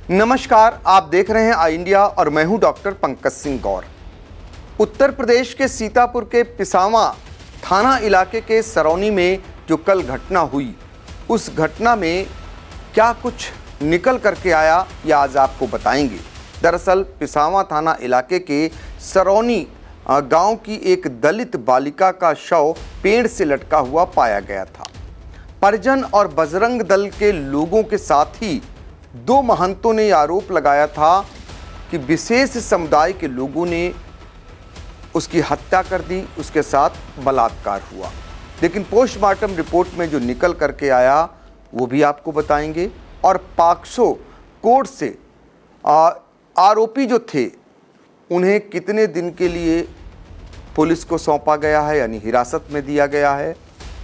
नमस्कार, आप देख रहे हैं आई इंडिया और मैं हूं डॉक्टर पंकज सिंह गौर। उत्तर प्रदेश के सीतापुर के पिसावा थाना इलाके के सरौनी में जो कल घटना हुई, उस घटना में क्या कुछ निकल करके आया यह आज आपको बताएंगे। दरअसल पिसावा थाना इलाके के सरौनी गांव की एक दलित बालिका का शव पेड़ से लटका हुआ पाया गया था। परिजन और बजरंग दल के लोगों के साथ ही दो महंतों ने आरोप लगाया था कि विशेष समुदाय के लोगों ने उसकी हत्या कर दी, उसके साथ बलात्कार हुआ। लेकिन पोस्टमार्टम रिपोर्ट में जो निकल करके आया वो भी आपको बताएंगे। और पॉक्सो कोर्ट से आरोपी जो थे उन्हें कितने दिन के लिए पुलिस को सौंपा गया है, यानी हिरासत में दिया गया है,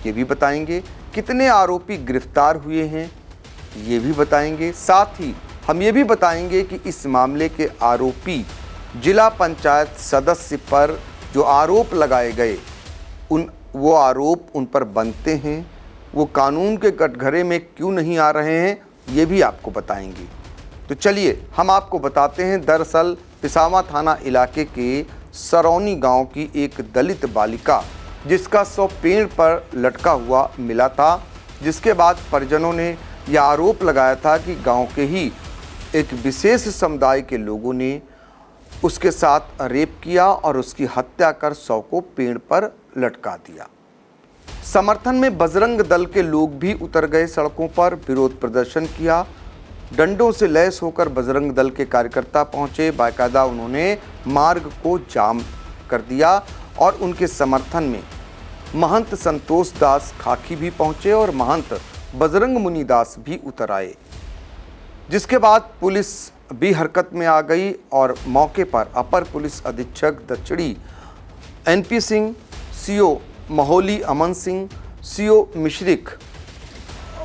ये भी बताएंगे। कितने आरोपी गिरफ्तार हुए हैं ये भी बताएंगे। साथ ही हम ये भी बताएंगे कि इस मामले के आरोपी जिला पंचायत सदस्य पर जो आरोप लगाए गए वो आरोप उन पर बनते हैं, वो कानून के कटघरे में क्यों नहीं आ रहे हैं ये भी आपको बताएंगे। तो चलिए हम आपको बताते हैं। दरअसल पिसावा थाना इलाके के सरौनी गांव की एक दलित बालिका जिसका शव पेड़ पर लटका हुआ मिला था, जिसके बाद परिजनों ने यह आरोप लगाया था कि गांव के ही एक विशेष समुदाय के लोगों ने उसके साथ रेप किया और उसकी हत्या कर शव को पेड़ पर लटका दिया। समर्थन में बजरंग दल के लोग भी उतर गए सड़कों पर, विरोध प्रदर्शन किया। डंडों से लैस होकर बजरंग दल के कार्यकर्ता पहुंचे, बाकायदा उन्होंने मार्ग को जाम कर दिया और उनके समर्थन में महंत संतोष दास खाकी भी पहुंचे और महंत बजरंग मुनि दास भी उतर आए, जिसके बाद पुलिस भी हरकत में आ गई और मौके पर अपर पुलिस अधीक्षक दक्षिणी NP Singh, CO Maholi Aman Singh, CO Misrikh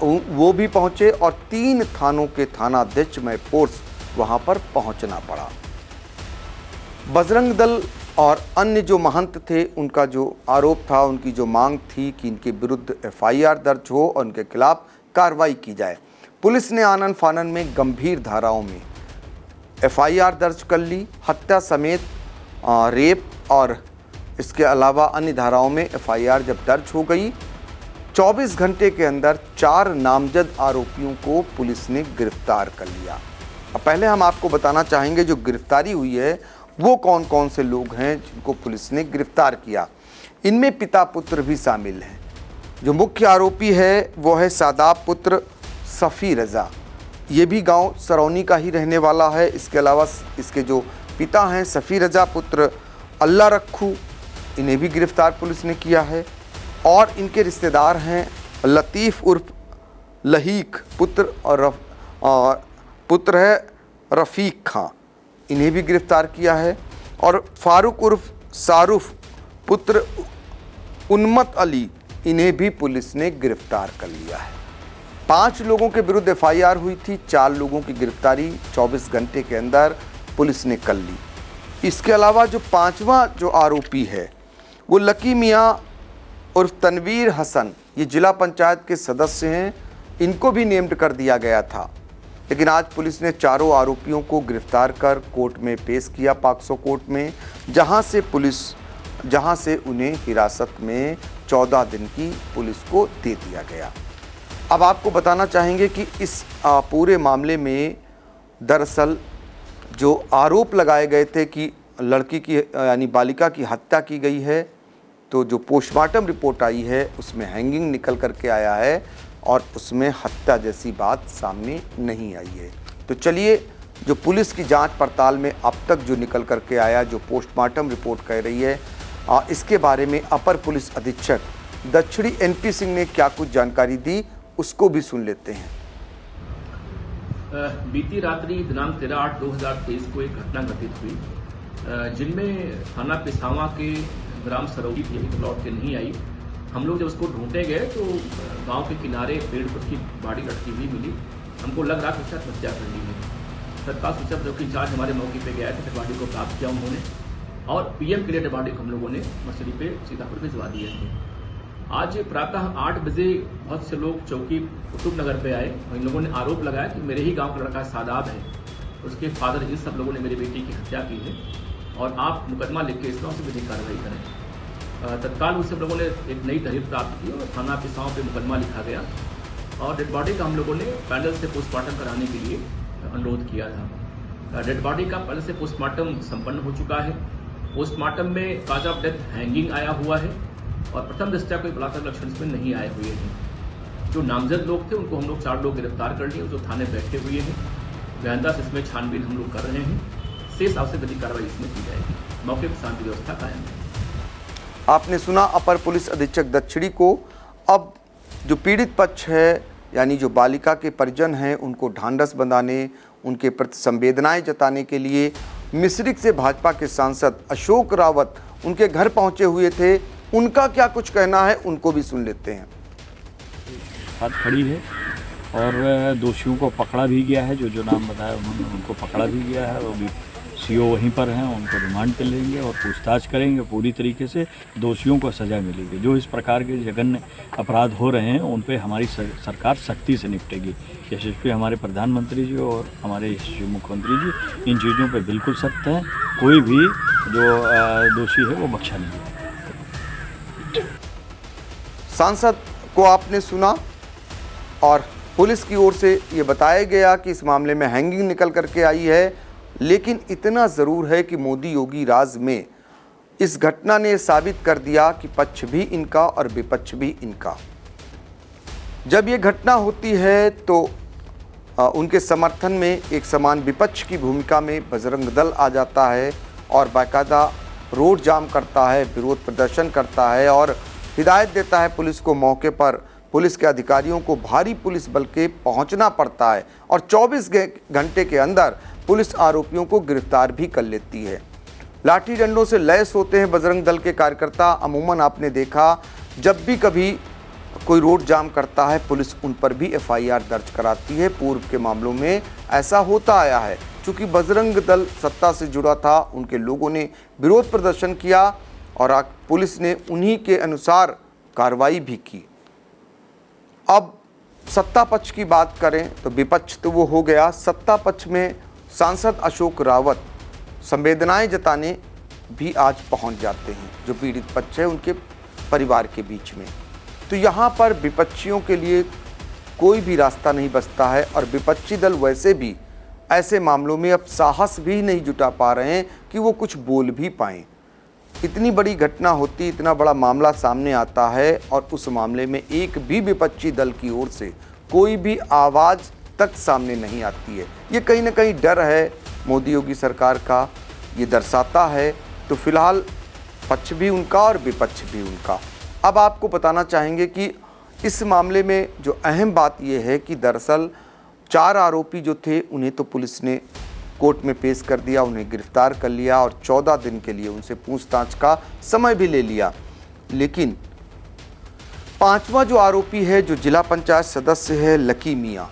वो भी पहुंचे और 3 थानों के थानाध्यक्ष में फोर्स वहां पर पहुंचना पड़ा। बजरंग दल और अन्य जो महंत थे उनका जो आरोप था, उनकी जो मांग थी कि इनके विरुद्ध एफआईआर दर्ज हो और उनके खिलाफ कार्रवाई की जाए। पुलिस ने आनन फानन में गंभीर धाराओं में एफआईआर दर्ज कर ली। हत्या समेत रेप और इसके अलावा अन्य धाराओं में एफआईआर जब दर्ज हो गई, 24 घंटे के अंदर 4 नामजद आरोपियों को पुलिस ने गिरफ्तार कर लिया। अब पहले हम आपको बताना चाहेंगे जो गिरफ्तारी हुई है वो कौन कौन से लोग हैं जिनको पुलिस ने गिरफ्तार किया। इनमें पिता पुत्र भी शामिल हैं। जो मुख्य आरोपी है वो है सादाब पुत्र सफ़ी रज़ा, ये भी गांव सरौनी का ही रहने वाला है। इसके अलावा इसके जो पिता हैं सफ़ी रज़ा पुत्र अल्लाह रखू, इन्हें भी गिरफ्तार पुलिस ने किया है। और इनके रिश्तेदार हैं लतीफ़ उर्फ लहीक पुत्र और पुत्र है रफ़ीक खां, इन्हें भी गिरफ्तार किया है। और फारूक उर्फ शारुफ पुत्र उन्मत अली, इन्हें भी पुलिस ने गिरफ्तार कर लिया है। 5 लोगों के विरुद्ध एफआईआर हुई थी, 4 लोगों की गिरफ्तारी 24 घंटे के अंदर पुलिस ने कर ली। इसके अलावा जो 5वां जो आरोपी है वो लकी मियाँ उर्फ तनवीर हसन, ये जिला पंचायत के सदस्य हैं, इनको भी नेम्ड कर दिया गया था। लेकिन आज पुलिस ने 4 आरोपियों को गिरफ्तार कर कोर्ट में पेश किया, पॉक्सो कोर्ट में, जहां से उन्हें हिरासत में 14 दिन की पुलिस को दे दिया गया। अब आपको बताना चाहेंगे कि इस पूरे मामले में दरअसल जो आरोप लगाए गए थे कि लड़की की यानी बालिका की हत्या की गई है, तो जो पोस्टमार्टम रिपोर्ट आई है उसमें हैंगिंग निकल करके आया है और उसमें हत्या जैसी बात सामने नहीं आई है। तो चलिए जो पुलिस की जांच पड़ताल में अब तक जो निकल करके आया, जो पोस्टमार्टम रिपोर्ट कह रही है, इसके बारे में अपर पुलिस अधीक्षक दक्षिणी एनपी सिंह ने क्या कुछ जानकारी दी, उसको भी सुन लेते हैं। बीती रात्रि दिनांक 13/8/2023 को एक घटना घटित हुई, जिनमें थाना पिसावा के ग्राम सरौनी लौट के नहीं आई। हम लोग जब उसको ढूंढने गए तो गांव के किनारे पेड़ पर उसकी बॉडी लटकी हुई मिली। हमको लग रहा कि शायद हत्या कर ली है। तत्काल सूचना जो कि इंचार्ज हमारे मौके पे गया था, बॉडी को प्राप्त किया उन्होंने और पीएम के लिए बॉडी को हम लोगों ने मर्सिडी पे सीतापुर भिजवा दिए थे। आज प्रातः 8 बजे बहुत से लोग चौकी कुतुब नगर पे आए और इन लोगों ने आरोप लगाया कि मेरे ही गांव का लड़का सादाब है उसके फादर इन सब लोगों ने मेरी बेटी की हत्या की है और आप मुकदमा लिख के इसमें उसे विधिक कार्रवाई करें। तत्काल उन सब लोगों ने एक नई तहरीर प्राप्त की और थाना पिसाओं पे मुकदमा लिखा गया और डेड बॉडी का हम लोगों ने पैनल से पोस्टमार्टम कराने के लिए अनुरोध किया था। डेड बॉडी का पैनल से पोस्टमार्टम संपन्न हो चुका है। पोस्टमार्टम में काज ऑफ डेथ हैंगिंग आया हुआ है और प्रथम दृष्टया कोई बलात्कार लक्षण इसमें नहीं आए हुए हैं। जो नामजद लोग थे उनको हम लोग 4 लोग गिरफ्तार कर लिए, जो थाने बैठे हुए हैं। गहनता से इसमें छानबीन हम लोग कर रहे हैं। शेष आवश्यक विधिक कार्रवाई इसमें की जाएगी। मौके पर शांति व्यवस्था कायम है। आपने सुना अपर पुलिस अधीक्षक दक्षिणी को। अब जो पीड़ित पक्ष है यानी जो बालिका के परिजन हैं उनको ढांढस बंधाने, उनके प्रति संवेदनाएं जताने के लिए मिश्रिख से भाजपा के सांसद अशोक रावत उनके घर पहुंचे हुए थे। उनका क्या कुछ कहना है उनको भी सुन लेते हैं। हाथ खड़ी है और दोषियों को पकड़ा भी गया है। जो नाम बताया उन्होंने उनको पकड़ा भी गया है। वो भी सीओ वहीं पर हैं, उनको रिमांड पे लेंगे और पूछताछ करेंगे। पूरी तरीके से दोषियों को सज़ा मिलेगी। जो इस प्रकार के जघन्य अपराध हो रहे हैं उन पे हमारी सरकार सख्ती से निपटेगी। यशस्वी हमारे प्रधानमंत्री जी और हमारे यशस्वी मुख्यमंत्री जी इन चीज़ों पे बिल्कुल सख्त हैं। कोई भी जो दोषी है वो बख्शा नहीं है। सांसद को आपने सुना और पुलिस की ओर से ये बताया गया कि इस मामले में हैंगिंग निकल करके आई है, लेकिन इतना ज़रूर है कि मोदी योगी राज में इस घटना ने साबित कर दिया कि पक्ष भी इनका और विपक्ष भी इनका। जब ये घटना होती है तो उनके समर्थन में एक समान विपक्ष की भूमिका में बजरंग दल आ जाता है और बाकायदा रोड जाम करता है, विरोध प्रदर्शन करता है और हिदायत देता है पुलिस को। मौके पर पुलिस के अधिकारियों को भारी पुलिस बल के पहुंचना पड़ता है और 24 घंटे के अंदर पुलिस आरोपियों को गिरफ्तार भी कर लेती है। लाठी डंडों से लैस होते हैं बजरंग दल के कार्यकर्ता। अमूमन आपने देखा जब भी कभी कोई रोड जाम करता है पुलिस उन पर भी FIR दर्ज कराती है। पूर्व के मामलों में ऐसा होता आया है। चूँकि बजरंग दल सत्ता से जुड़ा था, उनके लोगों ने विरोध प्रदर्शन किया और पुलिस ने उन्हीं के अनुसार कार्रवाई भी की। अब सत्ता पक्ष की बात करें तो विपक्ष तो वो हो गया। सत्ता पक्ष में सांसद अशोक रावत संवेदनाएं जताने भी आज पहुंच जाते हैं जो पीड़ित पक्ष है उनके परिवार के बीच में। तो यहाँ पर विपक्षियों के लिए कोई भी रास्ता नहीं बचता है और विपक्षी दल वैसे भी ऐसे मामलों में अब साहस भी नहीं जुटा पा रहे हैं कि वो कुछ बोल भी पाएँ। इतनी बड़ी घटना होती, इतना बड़ा मामला सामने आता है और उस मामले में एक भी विपक्षी दल की ओर से कोई भी आवाज़ तक सामने नहीं आती है। ये कहीं ना कहीं डर है मोदी योगी सरकार का, ये दर्शाता है। तो फिलहाल पक्ष भी उनका और विपक्ष भी उनका। अब आपको बताना चाहेंगे कि इस मामले में जो अहम बात ये है कि दरअसल 4 आरोपी जो थे उन्हें तो पुलिस ने कोर्ट में पेश कर दिया, उन्हें गिरफ्तार कर लिया और 14 दिन के लिए उनसे पूछताछ का समय भी ले लिया। लेकिन 5वां जो आरोपी है, जो जिला पंचायत सदस्य है लकी मियाँ,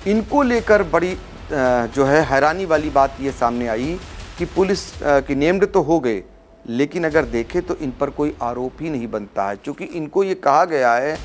इनको लेकर बड़ी जो है हैरानी वाली बात ये सामने आई कि पुलिस की नेम्ड तो हो गए, लेकिन अगर देखें तो इन पर कोई आरोप ही नहीं बनता है। क्योंकि इनको ये कहा गया है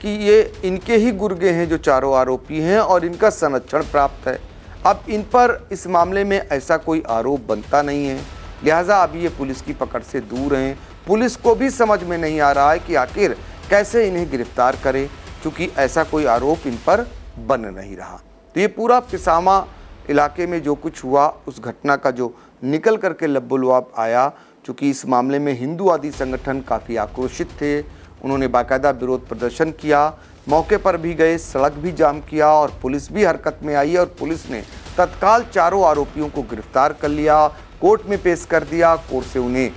कि ये इनके ही गुर्गे हैं जो चारों आरोपी हैं और इनका संरक्षण प्राप्त है। अब इन पर इस मामले में ऐसा कोई आरोप बनता नहीं है, लिहाजा अभी ये पुलिस की पकड़ से दूर हैं। पुलिस को भी समझ में नहीं आ रहा है कि आखिर कैसे इन्हें गिरफ्तार करे, क्योंकि ऐसा कोई आरोप इन पर बन नहीं रहा। तो ये पूरा पिसामा इलाके में जो कुछ हुआ, उस घटना का जो निकल करके लब्बुलुआब आया, चूँकि इस मामले में हिंदूवादी संगठन काफ़ी आक्रोशित थे। उन्होंने बाकायदा विरोध प्रदर्शन किया, मौके पर भी गए, सड़क भी जाम किया और पुलिस भी हरकत में आई और पुलिस ने तत्काल चारों आरोपियों को गिरफ्तार कर लिया, कोर्ट में पेश कर दिया। कोर्ट से उन्हें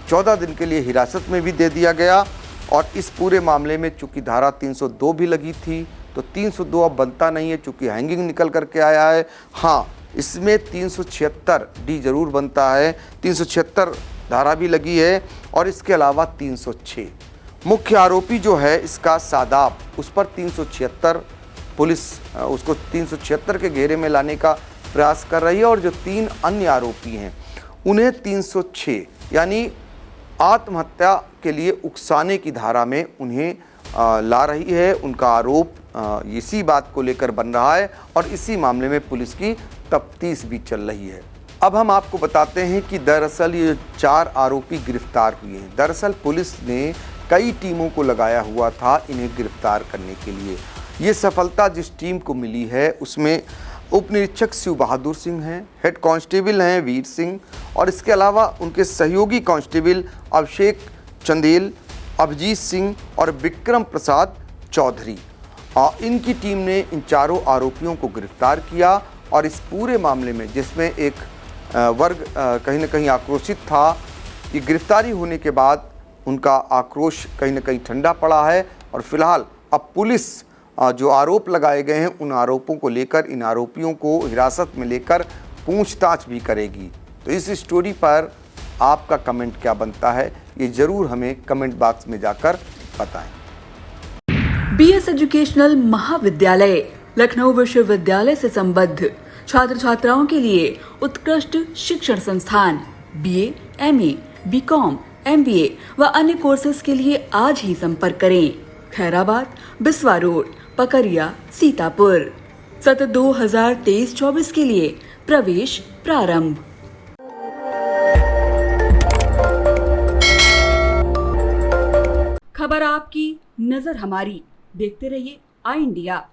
14 दिन के लिए हिरासत में भी दे दिया गया। और इस पूरे मामले में चूँकि धारा 302 भी लगी थी, तो 302 अब बनता नहीं है चूँकि हैंगिंग निकल करके आया है। हाँ, इसमें 376 डी जरूर बनता है, 376 धारा भी लगी है और इसके अलावा 306 मुख्य आरोपी जो है इसका सादाब, उस पर 376 पुलिस उसको 376 के घेरे में लाने का प्रयास कर रही है और जो 3 अन्य आरोपी हैं उन्हें 306 यानी आत्महत्या के लिए उकसाने की धारा में उन्हें ला रही है। उनका आरोप इसी बात को लेकर बन रहा है और इसी मामले में पुलिस की तफ्तीश भी चल रही है। अब हम आपको बताते हैं कि दरअसल ये 4 आरोपी गिरफ्तार हुए हैं। दरअसल पुलिस ने कई टीमों को लगाया हुआ था इन्हें गिरफ्तार करने के लिए। ये सफलता जिस टीम को मिली है उसमें उप निरीक्षक शिव बहादुर सिंह हैं, हेड कांस्टेबल हैं वीर सिंह और इसके अलावा उनके सहयोगी कांस्टेबल अभिषेक चंदेल, अभिजीत सिंह और विक्रम प्रसाद चौधरी। इनकी टीम ने इन चारों आरोपियों को गिरफ्तार किया और इस पूरे मामले में जिसमें एक वर्ग कहीं ना कहीं आक्रोशित था, ये गिरफ्तारी होने के बाद उनका आक्रोश कहीं ना कहीं ठंडा पड़ा है और फिलहाल अब पुलिस जो आरोप लगाए गए हैं उन आरोपों को लेकर इन आरोपियों को हिरासत में लेकर पूछताछ भी करेगी। तो इस स्टोरी पर आपका कमेंट क्या बनता है, ये ज़रूर हमें कमेंट बॉक्स में जाकर बताएं। बीएस एजुकेशनल महाविद्यालय लखनऊ विश्वविद्यालय से संबद्ध छात्र छात्राओं के लिए उत्कृष्ट शिक्षण संस्थान बीए, एमए, बीकॉम, एमबीए व अन्य कोर्सेज के लिए आज ही संपर्क करें। खैराबाद, बिस्वा रोड, पकरिया, सीतापुर। सत्र 2023-24 के लिए प्रवेश प्रारंभ। खबर आपकी, नजर हमारी। देखते रहिए आई इंडिया।